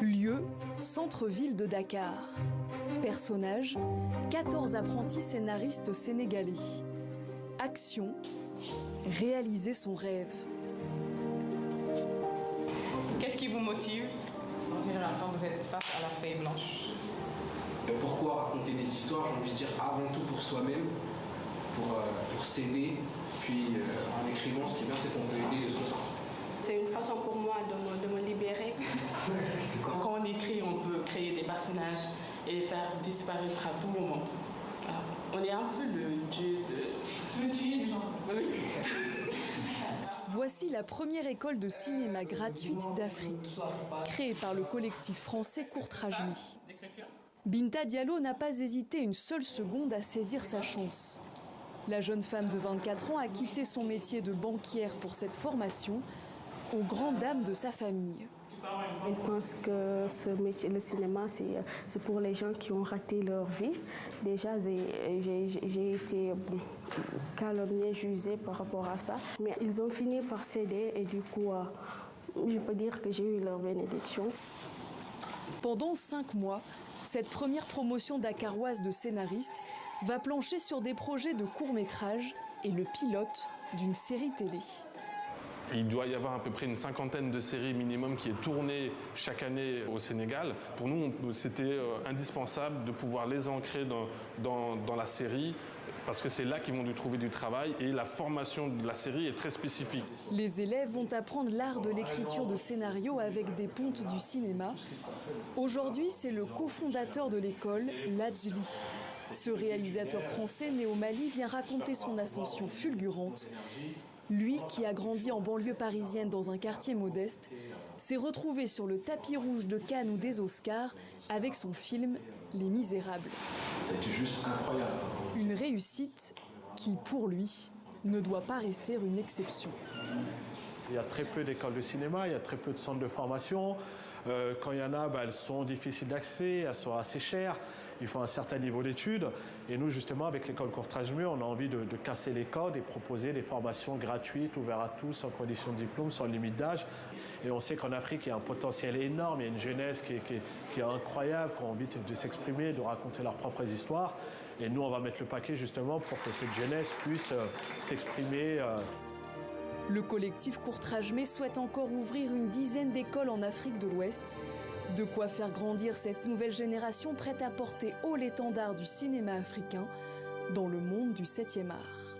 Lieu, centre-ville de Dakar. Personnage, 14 apprentis scénaristes sénégalais. Action, réaliser son rêve. Qu'est-ce qui vous motive en général quand vous êtes face à la feuille blanche? Pourquoi raconter des histoires? J'ai envie de dire avant tout pour soi-même, pour s'aider. Puis en écrivant, ce qui est bien, c'est qu'on peut aider les autres. C'est une façon pour moi de me libérer. Quand on écrit, on peut créer des personnages et les faire disparaître à tout moment. Alors, on est un peu le dieu de... Tu veux tuer les gens? Oui. Voici la première école de cinéma gratuite d'Afrique, créée par le collectif français Courtrajmé. Binta Diallo n'a pas hésité une seule seconde à saisir sa chance. La jeune femme de 24 ans a quitté son métier de banquière pour cette formation, aux grandes dames de sa famille. Je pense que ce métier, le cinéma, c'est pour les gens qui ont raté leur vie. Déjà, j'ai été calomniée, jugée par rapport à ça. Mais ils ont fini par céder et du coup, je peux dire que j'ai eu leur bénédiction. Pendant 5 mois, cette première promotion dakaroise de scénaristes va plancher sur des projets de court-métrage et le pilote d'une série télé. Il doit y avoir à peu près une 50aine de séries minimum qui est tournée chaque année au Sénégal. Pour nous, c'était indispensable de pouvoir les ancrer dans la série parce que c'est là qu'ils vont trouver du travail et la formation de la série est très spécifique. Les élèves vont apprendre l'art de l'écriture de scénarios avec des pontes du cinéma. Aujourd'hui, c'est le cofondateur de l'école, Ladjli. Ce réalisateur français né au Mali vient raconter son ascension fulgurante. Lui, qui a grandi en banlieue parisienne dans un quartier modeste, s'est retrouvé sur le tapis rouge de Cannes ou des Oscars avec son film Les Misérables. C'était juste incroyable. Une réussite qui, pour lui, ne doit pas rester une exception. Il y a très peu d'écoles de cinéma, il y a très peu de centres de formation. Quand il y en a, elles sont difficiles d'accès, elles sont assez chères. Il faut un certain niveau d'études. Et nous, justement, avec l'école Courtrajmé, on a envie de casser les codes et proposer des formations gratuites, ouvertes à tous, sans condition de diplôme, sans limite d'âge. Et on sait qu'en Afrique, il y a un potentiel énorme, il y a une jeunesse qui est incroyable, qui a envie de s'exprimer, de raconter leurs propres histoires. Et nous, on va mettre le paquet, justement, pour que cette jeunesse puisse s'exprimer. Le collectif Courtrajmé souhaite encore ouvrir une dizaine d'écoles en Afrique de l'Ouest. De quoi faire grandir cette nouvelle génération prête à porter haut l'étendard du cinéma africain dans le monde du 7e art.